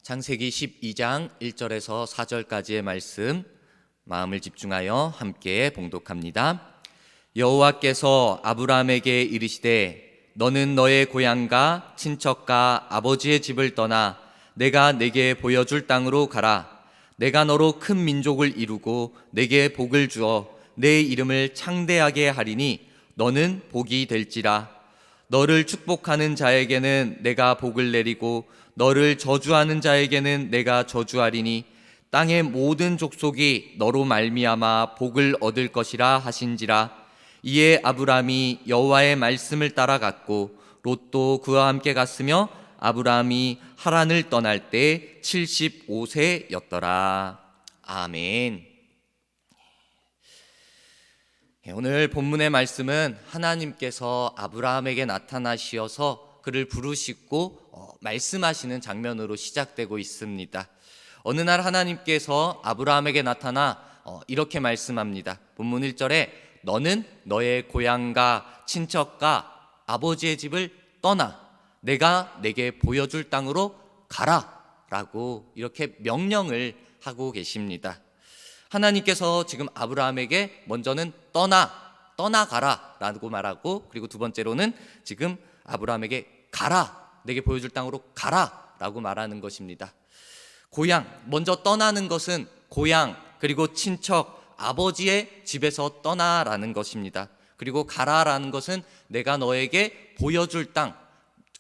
창세기 12장 1절에서 4절까지의 말씀 마음을 집중하여 함께 봉독합니다. 여호와께서 아브라함에게 이르시되 너는 너의 고향과 친척과 아버지의 집을 떠나 내가 내게 보여줄 땅으로 가라. 내가 너로 큰 민족을 이루고 내게 복을 주어 내 이름을 창대하게 하리니 너는 복이 될지라. 너를 축복하는 자에게는 내가 복을 내리고 너를 저주하는 자에게는 내가 저주하리니 땅의 모든 족속이 너로 말미암아 복을 얻을 것이라 하신지라. 이에 아브라함이 여호와의 말씀을 따라갔고 롯도 그와 함께 갔으며 아브라함이 하란을 떠날 때 75세였더라. 아멘. 오늘 본문의 말씀은 하나님께서 아브라함에게 나타나시어서 그를 부르시고 말씀하시는 장면으로 시작되고 있습니다. 어느 날 하나님께서 아브라함에게 나타나 이렇게 말씀합니다. 본문 1절에 너는 너의 고향과 친척과 아버지의 집을 떠나 내가 내게 보여줄 땅으로 가라 라고 이렇게 명령을 하고 계십니다. 하나님께서 지금 아브라함에게 먼저는 떠나가라 라고 말하고, 그리고 두 번째로는 지금 아브라함에게 가라, 내게 보여줄 땅으로 가라 라고 말하는 것입니다. 고향, 먼저 떠나는 것은 고향, 그리고 친척, 아버지의 집에서 떠나라는 것입니다. 그리고 가라라는 것은 내가 너에게 보여줄 땅,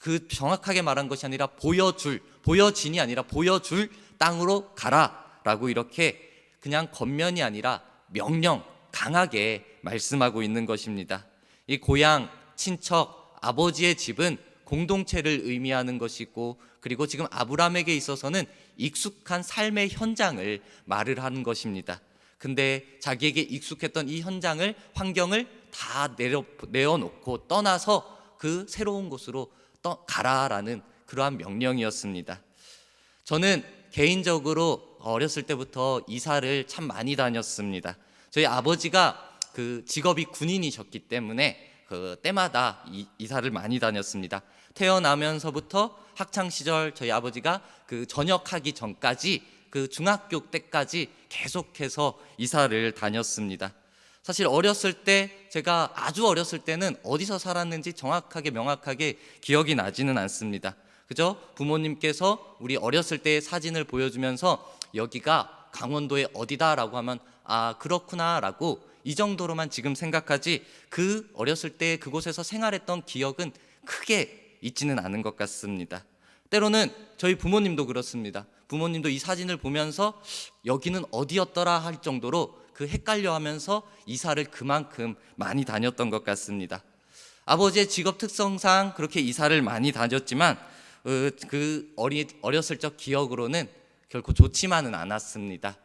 그 정확하게 말한 것이 아니라 보여진이 아니라 보여줄 땅으로 가라라고 이렇게 그냥 겉면이 아니라 명령, 강하게 말씀하고 있는 것입니다. 이 고향, 친척, 아버지의 집은 공동체를 의미하는 것이고, 그리고 지금 아브라함에게 있어서는 익숙한 삶의 현장을 말을 하는 것입니다. 근데 자기에게 익숙했던 이 현장을, 환경을 다 내어놓고 떠나서 그 새로운 곳으로 가라라는 그러한 명령이었습니다. 저는 개인적으로 어렸을 때부터 이사를 참 많이 다녔습니다. 저희 아버지가 그 직업이 군인이셨기 때문에 그 때마다 이사를 많이 다녔습니다. 태어나면서부터 학창 시절 저희 아버지가 그 전역하기 전까지, 그 중학교 때까지 계속해서 이사를 다녔습니다. 사실 어렸을 때, 제가 아주 어렸을 때는 어디서 살았는지 정확하게 명확하게 기억이 나지는 않습니다. 그죠? 부모님께서 우리 어렸을 때의 사진을 보여주면서 여기가 강원도의 어디다라고 하면 아 그렇구나 라고 이 정도로만 지금 생각하지, 그 어렸을 때 그곳에서 생활했던 기억은 크게 있지는 않은 것 같습니다. 때로는 저희 부모님도 그렇습니다. 부모님도 이 사진을 보면서 여기는 어디였더라 할 정도로 그 헷갈려하면서 이사를 그만큼 많이 다녔던 것 같습니다. 아버지의 직업 특성상 그렇게 이사를 많이 다녔지만 그 어렸을 적 기억으로는 결코 좋지만은 않았습니다.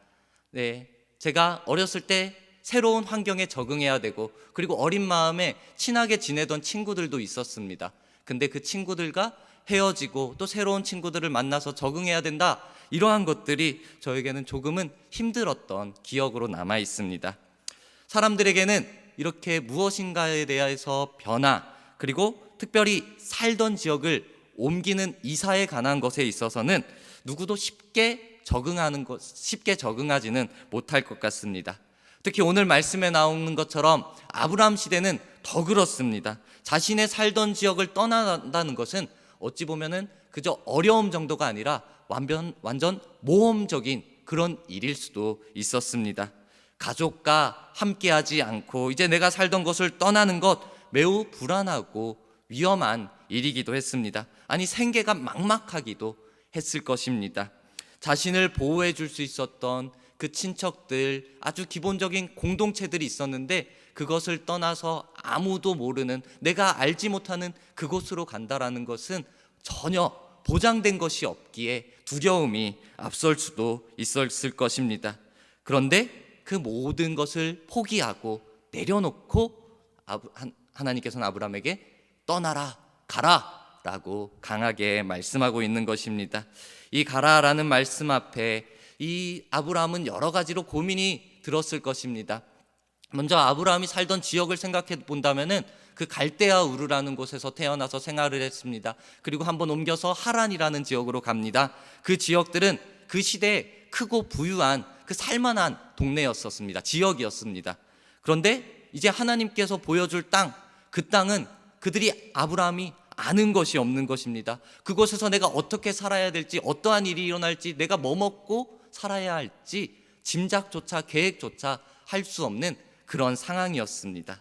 네, 제가 어렸을 때 새로운 환경에 적응해야 되고, 그리고 어린 마음에 친하게 지내던 친구들도 있었습니다. 근데 그 친구들과 헤어지고 또 새로운 친구들을 만나서 적응해야 된다, 이러한 것들이 저에게는 조금은 힘들었던 기억으로 남아 있습니다. 사람들에게는 이렇게 무엇인가에 대해서 변화, 그리고 특별히 살던 지역을 옮기는 이사에 관한 것에 있어서는 누구도 쉽게 적응하지는 못할 것 같습니다. 특히 오늘 말씀에 나오는 것처럼 아브라함 시대는 더 그렇습니다. 자신의 살던 지역을 떠난다는 것은 어찌 보면은 그저 어려움 정도가 아니라 완전 모험적인 그런 일일 수도 있었습니다. 가족과 함께하지 않고 이제 내가 살던 곳을 떠나는 것, 매우 불안하고 위험한 일이기도 했습니다. 아니, 생계가 막막하기도 했을 것입니다. 자신을 보호해 줄 수 있었던 그 친척들, 아주 기본적인 공동체들이 있었는데 그것을 떠나서 아무도 모르는, 내가 알지 못하는 그곳으로 간다라는 것은 전혀 보장된 것이 없기에 두려움이 앞설 수도 있었을 것입니다. 그런데 그 모든 것을 포기하고 내려놓고 하나님께서는 아브라함에게 떠나라, 가라 라고 강하게 말씀하고 있는 것입니다. 이 가라라는 말씀 앞에 이 아브라함은 여러 가지로 고민이 들었을 것입니다. 먼저 아브라함이 살던 지역을 생각해 본다면은 그 갈대아 우르라는 곳에서 태어나서 생활을 했습니다. 그리고 한번 옮겨서 하란이라는 지역으로 갑니다. 그 지역들은 그 시대에 크고 부유한 그 살만한 동네였었습니다. 지역이었습니다. 그런데 이제 하나님께서 보여줄 땅, 그 땅은 그들이 아브라함이 아는 것이 없는 것입니다. 그곳에서 내가 어떻게 살아야 될지, 어떠한 일이 일어날지, 내가 뭐 먹고 살아야 할지 짐작조차 계획조차 할 수 없는 그런 상황이었습니다.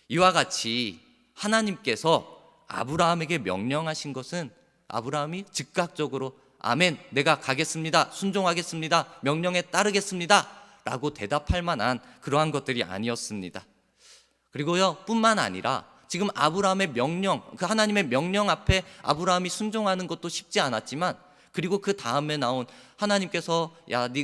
이와 같이 하나님께서 아브라함에게 명령하신 것은 아브라함이 즉각적으로 아멘, 내가 가겠습니다, 순종하겠습니다, 명령에 따르겠습니다 라고 대답할 만한 그러한 것들이 아니었습니다. 그리고요, 뿐만 아니라 지금 아브라함의 명령, 그 하나님의 명령 앞에 아브라함이 순종하는 것도 쉽지 않았지만, 그리고 그 다음에 나온 하나님께서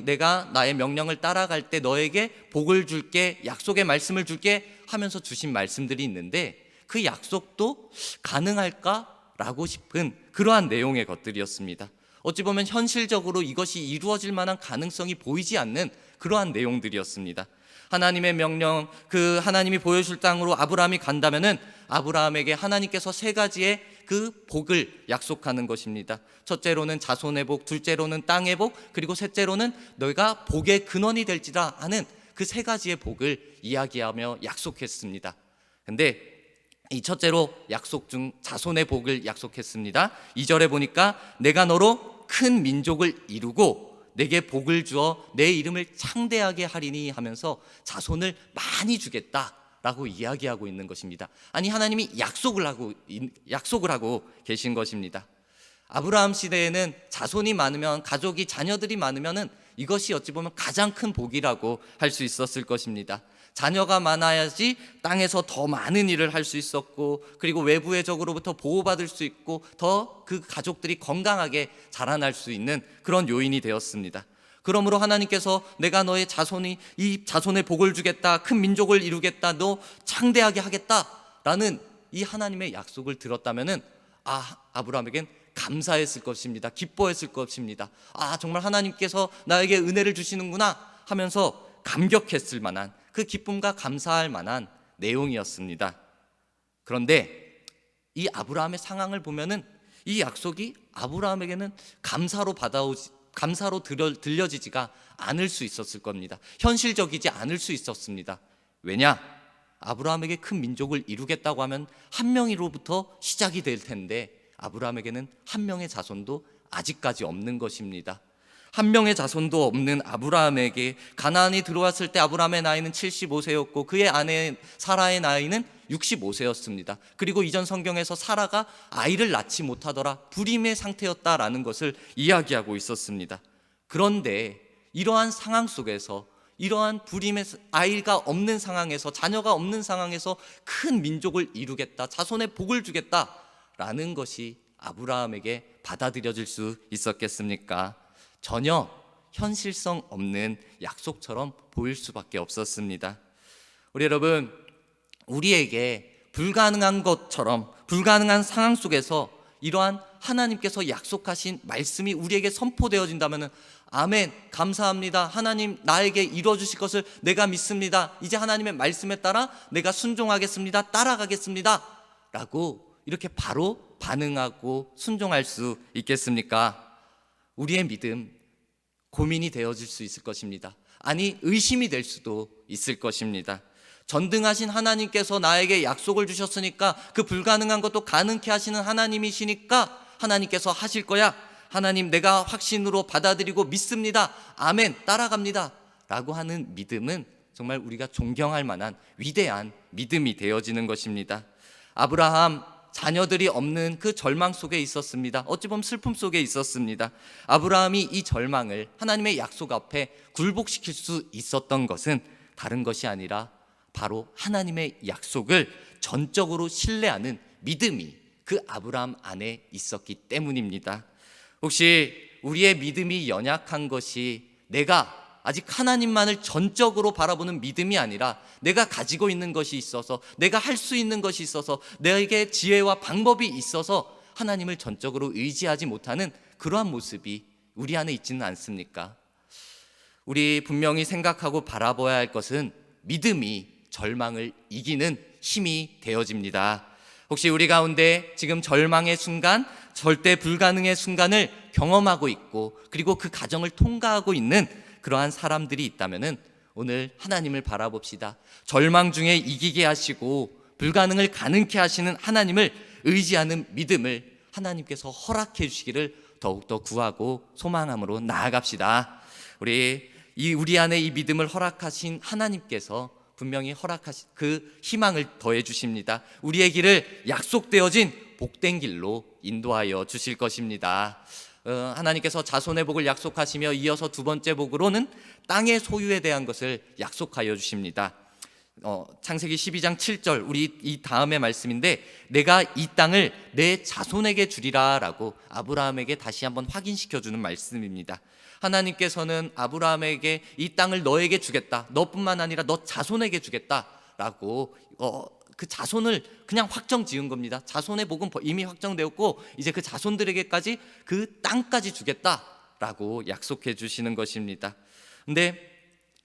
내가 나의 명령을 따라갈 때 너에게 복을 줄게, 약속의 말씀을 줄게 하면서 주신 말씀들이 있는데, 그 약속도 가능할까라고 싶은 그러한 내용의 것들이었습니다. 어찌 보면 현실적으로 이것이 이루어질 만한 가능성이 보이지 않는 그러한 내용들이었습니다. 하나님의 명령, 그 하나님이 보여줄 땅으로 아브라함이 간다면은 아브라함에게 하나님께서 세 가지의 그 복을 약속하는 것입니다. 첫째로는 자손의 복, 둘째로는 땅의 복, 그리고 셋째로는 너희가 복의 근원이 될지라 하는 그 세 가지의 복을 이야기하며 약속했습니다. 근데 이 첫째로 약속 중 자손의 복을 약속했습니다. 2절에 보니까 내가 너로 큰 민족을 이루고 내게 복을 주어 내 이름을 창대하게 하리니 하면서 자손을 많이 주겠다라고 이야기하고 있는 것입니다. 아니, 하나님이 약속을 하고 계신 것입니다. 아브라함 시대에는 자손이 많으면, 가족이, 자녀들이 많으면은 이것이 어찌 보면 가장 큰 복이라고 할 수 있었을 것입니다. 자녀가 많아야지 땅에서 더 많은 일을 할 수 있었고, 그리고 외부의 적으로부터 보호받을 수 있고, 더 그 가족들이 건강하게 자라날 수 있는 그런 요인이 되었습니다. 그러므로 하나님께서 내가 너의 자손이, 이 자손의 복을 주겠다, 큰 민족을 이루겠다, 너 창대하게 하겠다라는 이 하나님의 약속을 들었다면은 아브라함에겐 감사했을 것입니다. 기뻐했을 것입니다. 정말 하나님께서 나에게 은혜를 주시는구나 하면서 감격했을 만한, 그 기쁨과 감사할 만한 내용이었습니다. 그런데 이 아브라함의 상황을 보면은 이 약속이 아브라함에게는 감사로 들려지지가 않을 수 있었을 겁니다. 현실적이지 않을 수 있었습니다. 왜냐? 아브라함에게 큰 민족을 이루겠다고 하면 한 명으로부터 시작이 될 텐데, 아브라함에게는 한 명의 자손도 아직까지 없는 것입니다. 한 명의 자손도 없는 아브라함에게 가나안이 들어왔을 때 아브라함의 나이는 75세였고 그의 아내 사라의 나이는 65세였습니다. 그리고 이전 성경에서 사라가 아이를 낳지 못하더라, 불임의 상태였다라는 것을 이야기하고 있었습니다. 그런데 이러한 상황 속에서, 이러한 불임의 아이가 없는 상황에서, 자녀가 없는 상황에서 큰 민족을 이루겠다, 자손의 복을 주겠다라는 것이 아브라함에게 받아들여질 수 있었겠습니까? 전혀 현실성 없는 약속처럼 보일 수밖에 없었습니다. 우리 여러분, 우리에게 불가능한 것처럼, 불가능한 상황 속에서 이러한 하나님께서 약속하신 말씀이 우리에게 선포되어진다면 아멘, 감사합니다, 하나님 나에게 이루어주실 것을 내가 믿습니다, 이제 하나님의 말씀에 따라 내가 순종하겠습니다, 따라가겠습니다 라고 이렇게 바로 반응하고 순종할 수 있겠습니까? 우리의 믿음 고민이 되어질 수 있을 것입니다. 아니, 의심이 될 수도 있을 것입니다. 전능하신 하나님께서 나에게 약속을 주셨으니까, 그 불가능한 것도 가능케 하시는 하나님이시니까 하나님께서 하실 거야, 하나님 내가 확신으로 받아들이고 믿습니다, 아멘, 따라갑니다 라고 하는 믿음은 정말 우리가 존경할 만한 위대한 믿음이 되어지는 것입니다. 아브라함, 자녀들이 없는 그 절망 속에 있었습니다. 어찌 보면 슬픔 속에 있었습니다. 아브라함이 이 절망을 하나님의 약속 앞에 굴복시킬 수 있었던 것은 다른 것이 아니라 바로 하나님의 약속을 전적으로 신뢰하는 믿음이 그 아브라함 안에 있었기 때문입니다. 혹시 우리의 믿음이 연약한 것이 내가 아직 하나님만을 전적으로 바라보는 믿음이 아니라 내가 가지고 있는 것이 있어서, 내가 할 수 있는 것이 있어서, 내게 지혜와 방법이 있어서 하나님을 전적으로 의지하지 못하는 그러한 모습이 우리 안에 있지는 않습니까? 우리 분명히 생각하고 바라봐야 할 것은 믿음이 절망을 이기는 힘이 되어집니다. 혹시 우리 가운데 지금 절망의 순간, 절대 불가능의 순간을 경험하고 있고 그리고 그 과정을 통과하고 있는 그러한 사람들이 있다면 오늘 하나님을 바라봅시다. 절망 중에 이기게 하시고 불가능을 가능케 하시는 하나님을 의지하는 믿음을 하나님께서 허락해 주시기를 더욱더 구하고 소망함으로 나아갑시다. 우리 안에 이 믿음을 허락하신 하나님께서 분명히 허락하신 그 희망을 더해 주십니다. 우리의 길을 약속되어진 복된 길로 인도하여 주실 것입니다. 하나님께서 자손의 복을 약속하시며 이어서 두 번째 복으로는 땅의 소유에 대한 것을 약속하여 주십니다. 창세기 12장 7절 우리 이 다음의 말씀인데 내가 이 땅을 내 자손에게 주리라 라고 아브라함에게 다시 한번 확인시켜주는 말씀입니다. 하나님께서는 아브라함에게 이 땅을 너에게 주겠다, 너뿐만 아니라 너 자손에게 주겠다 라고 그 자손을 그냥 확정 지은 겁니다. 자손의 복은 이미 확정되었고 이제 그 자손들에게까지 그 땅까지 주겠다라고 약속해 주시는 것입니다. 근데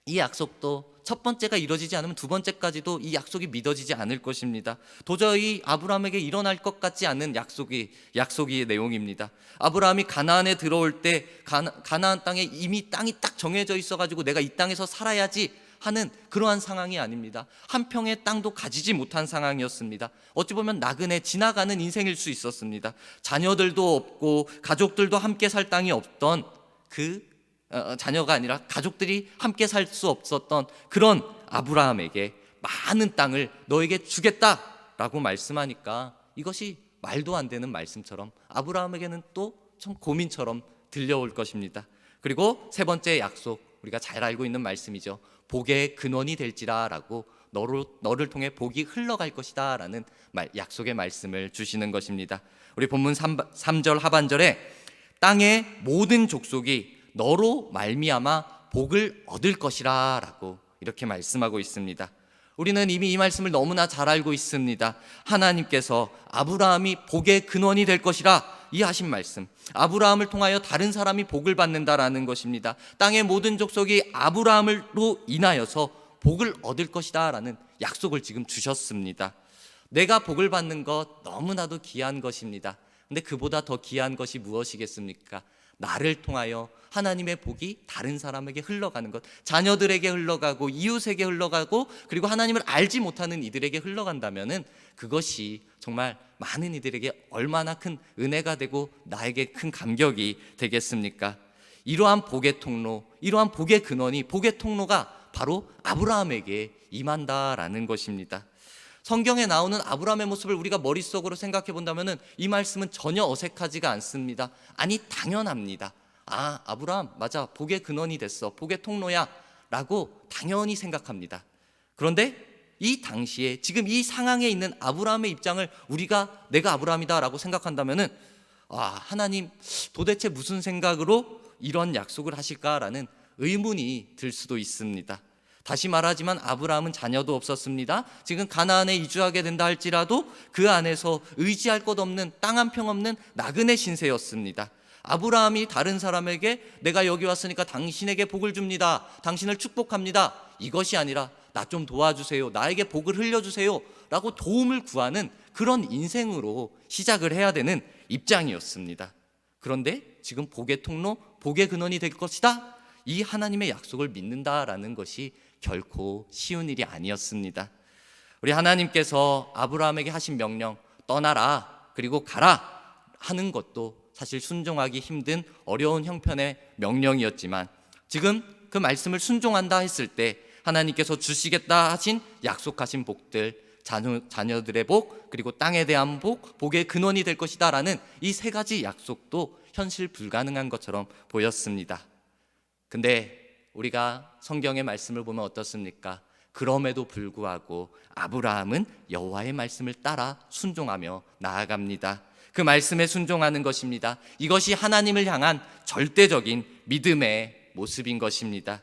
이 약속도 첫 번째가 이루어지지 않으면 두 번째까지도 이 약속이 믿어지지 않을 것입니다. 도저히 아브라함에게 일어날 것 같지 않은 약속의 내용입니다. 아브라함이 가나안에 들어올 때 가나안 땅에 이미 땅이 딱 정해져 있어가지고 내가 이 땅에서 살아야지 하는 그러한 상황이 아닙니다. 한 평의 땅도 가지지 못한 상황이었습니다. 어찌 보면 나그네 지나가는 인생일 수 있었습니다. 자녀들도 없고 가족들도 함께 살 땅이 없던 자녀가 아니라 가족들이 함께 살 수 없었던 그런 아브라함에게 많은 땅을 너에게 주겠다라고 말씀하니까 이것이 말도 안 되는 말씀처럼 아브라함에게는 또 참 고민처럼 들려올 것입니다. 그리고 세 번째 약속, 우리가 잘 알고 있는 말씀이죠. 복의 근원이 될지라 라고 너를 통해 복이 흘러갈 것이다 라는 약속의 말씀을 주시는 것입니다. 우리 본문 3절 하반절에 땅의 모든 족속이 너로 말미암아 복을 얻을 것이라 라고 이렇게 말씀하고 있습니다. 우리는 이미 이 말씀을 너무나 잘 알고 있습니다. 하나님께서 아브라함이 복의 근원이 될 것이라 이 하신 말씀, 아브라함을 통하여 다른 사람이 복을 받는다라는 것입니다. 땅의 모든 족속이 아브라함으로 인하여서 복을 얻을 것이다 라는 약속을 지금 주셨습니다. 내가 복을 받는 것 너무나도 귀한 것입니다. 근데 그보다 더 귀한 것이 무엇이겠습니까? 나를 통하여 하나님의 복이 다른 사람에게 흘러가는 것, 자녀들에게 흘러가고 이웃에게 흘러가고 그리고 하나님을 알지 못하는 이들에게 흘러간다면은 그것이 정말 많은 이들에게 얼마나 큰 은혜가 되고 나에게 큰 감격이 되겠습니까? 이러한 복의 통로, 이러한 복의 근원이, 복의 통로가 바로 아브라함에게 임한다라는 것입니다. 성경에 나오는 아브라함의 모습을 우리가 머릿속으로 생각해 본다면 이 말씀은 전혀 어색하지가 않습니다. 아니, 당연합니다. 아브라함 맞아, 복의 근원이 됐어, 복의 통로야 라고 당연히 생각합니다. 그런데 이 당시에 지금 이 상황에 있는 아브라함의 입장을 내가 아브라함이다 라고 생각한다면 하나님 도대체 무슨 생각으로 이런 약속을 하실까라는 의문이 들 수도 있습니다. 다시 말하지만 아브라함은 자녀도 없었습니다. 지금 가나안에 이주하게 된다 할지라도 그 안에서 의지할 것 없는, 땅 한 평 없는 나그네 신세였습니다. 아브라함이 다른 사람에게 내가 여기 왔으니까 당신에게 복을 줍니다, 당신을 축복합니다, 이것이 아니라 나 좀 도와주세요, 나에게 복을 흘려주세요 라고 도움을 구하는 그런 인생으로 시작을 해야 되는 입장이었습니다. 그런데 지금 복의 통로, 복의 근원이 될 것이다, 이 하나님의 약속을 믿는다라는 것이 결코 쉬운 일이 아니었습니다. 우리 하나님께서 아브라함에게 하신 명령, 떠나라 그리고 가라 하는 것도 사실 순종하기 힘든 어려운 형편의 명령이었지만 지금 그 말씀을 순종한다 했을 때 하나님께서 주시겠다 하신 약속하신 복들, 자녀들의 복, 그리고 땅에 대한 복, 복의 근원이 될 것이다 라는 이 세 가지 약속도 현실 불가능한 것처럼 보였습니다. 근데 우리가 성경의 말씀을 보면 어떻습니까? 그럼에도 불구하고 아브라함은 여호와의 말씀을 따라 순종하며 나아갑니다. 그 말씀에 순종하는 것입니다. 이것이 하나님을 향한 절대적인 믿음의 모습인 것입니다.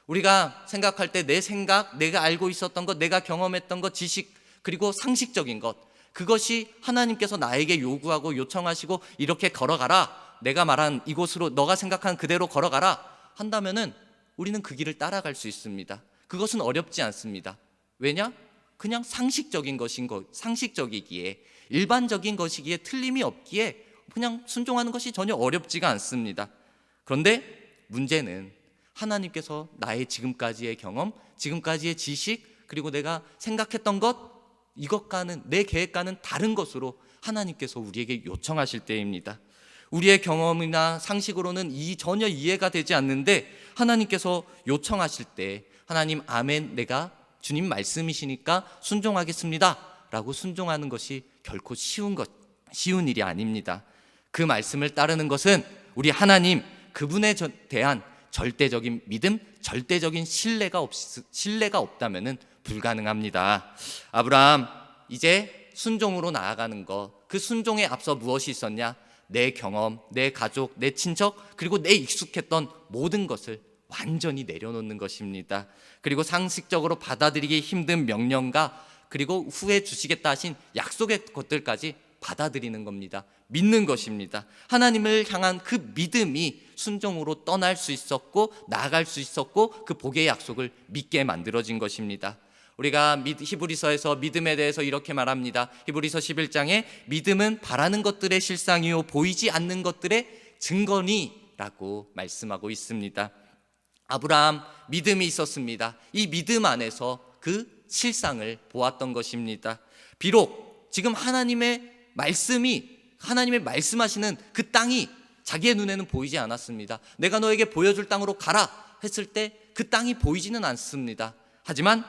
우리가 생각할 때 내 생각, 내가 알고 있었던 것, 내가 경험했던 것, 지식, 그리고 상식적인 것, 그것이 하나님께서 나에게 요구하고 요청하시고 이렇게 걸어가라, 내가 말한 이곳으로 너가 생각한 그대로 걸어가라 한다면은 우리는 그 길을 따라갈 수 있습니다. 그것은 어렵지 않습니다. 왜냐? 그냥 상식적이기에, 일반적인 것이기에, 틀림이 없기에 그냥 순종하는 것이 전혀 어렵지가 않습니다. 그런데 문제는 하나님께서 나의 지금까지의 경험, 지금까지의 지식, 그리고 내가 생각했던 것, 이것과는, 내 계획과는 다른 것으로 하나님께서 우리에게 요청하실 때입니다. 우리의 경험이나 상식으로는 전혀 이해가 되지 않는데 하나님께서 요청하실 때, 하나님 아멘, 내가 주님 말씀이시니까 순종하겠습니다 라고 순종하는 것이 결코 쉬운 일이 아닙니다. 그 말씀을 따르는 것은 우리 하나님, 그분에 대한 절대적인 믿음, 절대적인 신뢰가 없다면 불가능합니다. 아브라함, 이제 순종으로 나아가는 것, 그 순종에 앞서 무엇이 있었냐? 내 경험, 내 가족, 내 친척, 그리고 내 익숙했던 모든 것을 완전히 내려놓는 것입니다. 그리고 상식적으로 받아들이기 힘든 명령과 그리고 후에 주시겠다 하신 약속의 것들까지 받아들이는 겁니다. 믿는 것입니다. 하나님을 향한 그 믿음이 순종으로 떠날 수 있었고 나아갈 수 있었고 그 복의 약속을 믿게 만들어진 것입니다. 우리가 히브리서에서 믿음에 대해서 이렇게 말합니다. 히브리서 11장에 믿음은 바라는 것들의 실상이요 보이지 않는 것들의 증거니라고 말씀하고 있습니다. 아브라함 믿음이 있었습니다. 이 믿음 안에서 그 실상을 보았던 것입니다. 비록 지금 하나님의 말씀하시는 그 땅이 자기의 눈에는 보이지 않았습니다. 내가 너에게 보여줄 땅으로 가라 했을 때 그 땅이 보이지는 않습니다. 하지만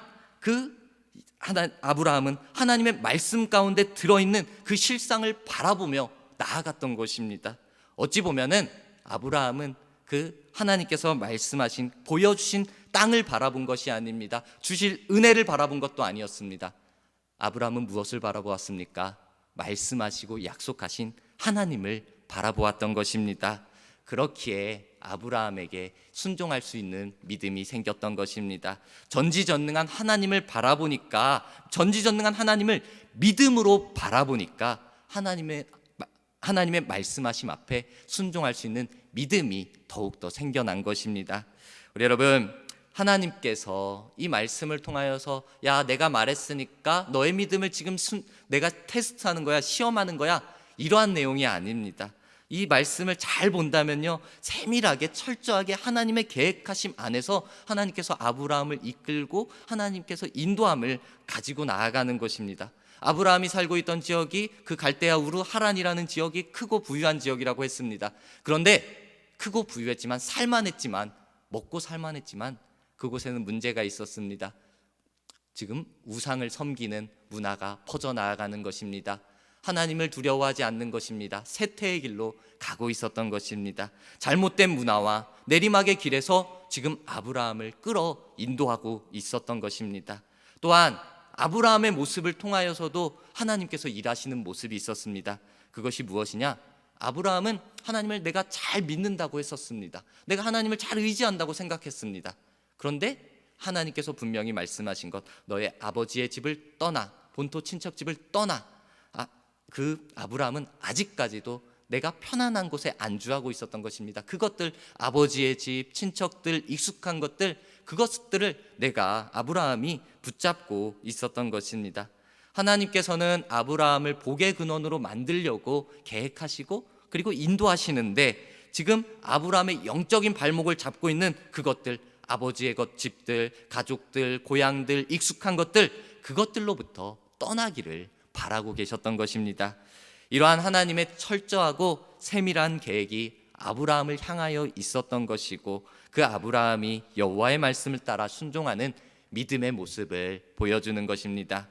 아브라함은 하나님의 말씀 가운데 들어있는 그 실상을 바라보며 나아갔던 것입니다. 어찌 보면은 아브라함은 그 하나님께서 말씀하신, 보여주신 땅을 바라본 것이 아닙니다. 주실 은혜를 바라본 것도 아니었습니다. 아브라함은 무엇을 바라보았습니까? 말씀하시고 약속하신 하나님을 바라보았던 것입니다. 그렇기에 아브라함에게 순종할 수 있는 믿음이 생겼던 것입니다. 전지전능한 하나님을 바라보니까, 전지전능한 하나님을 믿음으로 바라보니까 하나님의 말씀하심 앞에 순종할 수 있는 믿음이 더욱더 생겨난 것입니다. 우리 여러분, 하나님께서 이 말씀을 통하여서 야, 내가 말했으니까 너의 믿음을 지금 내가 테스트하는 거야, 시험하는 거야, 이러한 내용이 아닙니다. 이 말씀을 잘 본다면요, 세밀하게 철저하게 하나님의 계획하심 안에서 하나님께서 아브라함을 이끌고 하나님께서 인도함을 가지고 나아가는 것입니다. 아브라함이 살고 있던 지역이 그 갈대아 우르 하란이라는 지역이 크고 부유한 지역이라고 했습니다. 그런데 크고 부유했지만 먹고 살만했지만 그곳에는 문제가 있었습니다. 지금 우상을 섬기는 문화가 퍼져나가는 것입니다. 하나님을 두려워하지 않는 것입니다. 쇠퇴의 길로 가고 있었던 것입니다. 잘못된 문화와 내리막의 길에서 지금 아브라함을 끌어 인도하고 있었던 것입니다. 또한 아브라함의 모습을 통하여서도 하나님께서 일하시는 모습이 있었습니다. 그것이 무엇이냐? 아브라함은 하나님을 내가 잘 믿는다고 했었습니다. 내가 하나님을 잘 의지한다고 생각했습니다. 그런데 하나님께서 분명히 말씀하신 것, 너의 아버지의 집을 떠나, 본토 친척 집을 떠나. 그 아브라함은 아직까지도 내가 편안한 곳에 안주하고 있었던 것입니다. 그것들, 아버지의 집, 친척들, 익숙한 것들, 그것들을 아브라함이 붙잡고 있었던 것입니다. 하나님께서는 아브라함을 복의 근원으로 만들려고 계획하시고 그리고 인도하시는데, 지금 아브라함의 영적인 발목을 잡고 있는 그것들, 아버지의 집들, 가족들, 고향들, 익숙한 것들, 그것들로부터 떠나기를 바라고 계셨던 것입니다. 이러한 하나님의 철저하고 세밀한 계획이 아브라함을 향하여 있었던 것이고, 그 아브라함이 여호와의 말씀을 따라 순종하는 믿음의 모습을 보여주는 것입니다.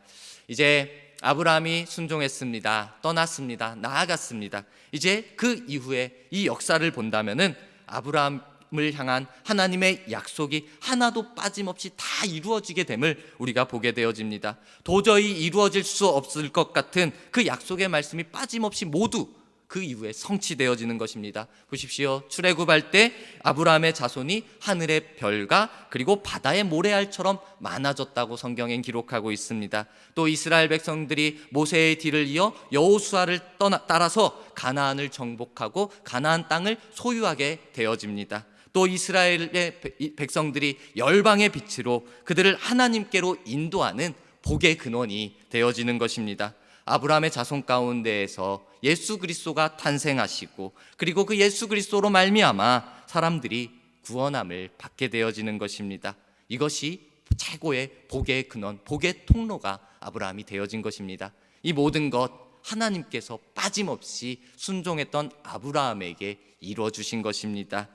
이제 아브라함이 순종했습니다. 떠났습니다. 나아갔습니다. 이제 그 이후에 이 역사를 본다면은 아브라함을 향한 하나님의 약속이 하나도 빠짐없이 다 이루어지게 됨을 우리가 보게 되어집니다. 도저히 이루어질 수 없을 것 같은 그 약속의 말씀이 빠짐없이 모두 그 이후에 성취되어지는 것입니다. 보십시오. 출애굽할 때 아브라함의 자손이 하늘의 별과 그리고 바다의 모래알처럼 많아졌다고 성경엔 기록하고 있습니다. 또 이스라엘 백성들이 모세의 뒤를 이어 여호수아를 따라서 가나안을 정복하고 가나안 땅을 소유하게 되어집니다. 또 이스라엘의 백성들이 열방의 빛으로 그들을 하나님께로 인도하는 복의 근원이 되어지는 것입니다. 아브라함의 자손 가운데에서 예수 그리스도가 탄생하시고 그리고 그 예수 그리스도로 말미암아 사람들이 구원함을 받게 되어지는 것입니다. 이것이 최고의 복의 근원, 복의 통로가 아브라함이 되어진 것입니다. 이 모든 것 하나님께서 빠짐없이 순종했던 아브라함에게 이루어 주신 것입니다.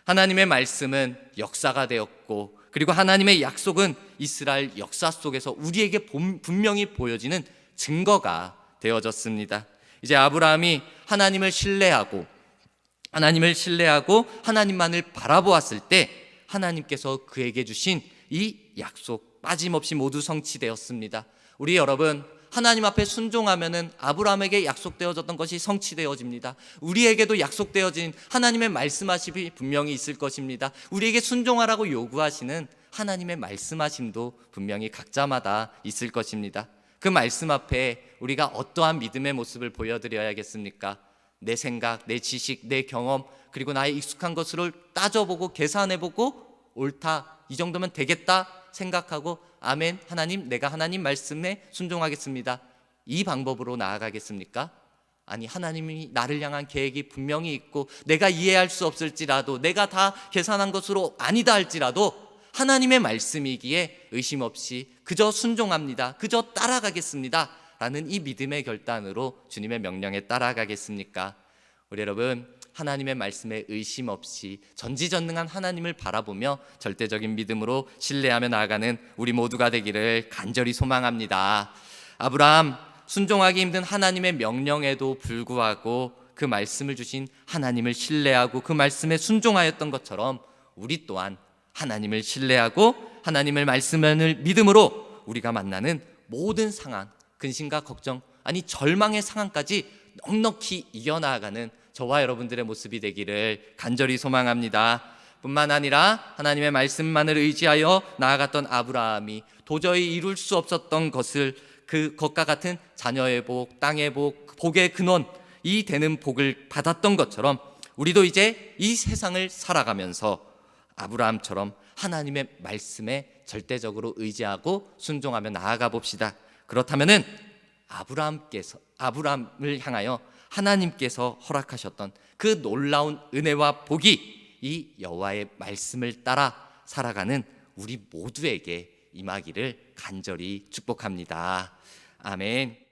하나님의 말씀은 역사가 되었고 그리고 하나님의 약속은 이스라엘 역사 속에서 우리에게 분명히 보여지는 증거가 되어졌습니다. 이제 아브라함이 하나님을 신뢰하고 하나님만을 바라보았을 때 하나님께서 그에게 주신 이 약속 빠짐없이 모두 성취되었습니다. 우리 여러분, 하나님 앞에 순종하면은 아브라함에게 약속되어졌던 것이 성취되어집니다. 우리에게도 약속되어진 하나님의 말씀하심이 분명히 있을 것입니다. 우리에게 순종하라고 요구하시는 하나님의 말씀하심도 분명히 각자마다 있을 것입니다. 그 말씀 앞에 우리가 어떠한 믿음의 모습을 보여드려야겠습니까? 내 생각, 내 지식, 내 경험, 그리고 나의 익숙한 것을 따져보고 계산해보고 옳다, 이 정도면 되겠다 생각하고 아멘, 하나님, 내가 하나님 말씀에 순종하겠습니다, 이 방법으로 나아가겠습니까? 아니, 하나님이 나를 향한 계획이 분명히 있고 내가 이해할 수 없을지라도, 내가 다 계산한 것으로 아니다 할지라도 하나님의 말씀이기에 의심 없이 그저 순종합니다, 그저 따라가겠습니다 라는 이 믿음의 결단으로 주님의 명령에 따라가겠습니까? 우리 여러분, 하나님의 말씀에 의심 없이 전지전능한 하나님을 바라보며 절대적인 믿음으로 신뢰하며 나아가는 우리 모두가 되기를 간절히 소망합니다. 아브라함, 순종하기 힘든 하나님의 명령에도 불구하고 그 말씀을 주신 하나님을 신뢰하고 그 말씀에 순종하였던 것처럼 우리 또한 하나님을 신뢰하고 하나님의 말씀을 믿음으로 우리가 만나는 모든 상황, 근심과 걱정, 아니 절망의 상황까지 넉넉히 이겨나가는 저와 여러분들의 모습이 되기를 간절히 소망합니다. 뿐만 아니라 하나님의 말씀만을 의지하여 나아갔던 아브라함이 도저히 이룰 수 없었던 것을, 그것과 같은 자녀의 복, 땅의 복, 복의 근원, 이 되는 복을 받았던 것처럼 우리도 이제 이 세상을 살아가면서 아브라함처럼 하나님의 말씀에 절대적으로 의지하고 순종하며 나아가 봅시다. 그렇다면은 아브라함을 향하여 하나님께서 허락하셨던 그 놀라운 은혜와 복이 이 여호와의 말씀을 따라 살아가는 우리 모두에게 임하기를 간절히 축복합니다. 아멘.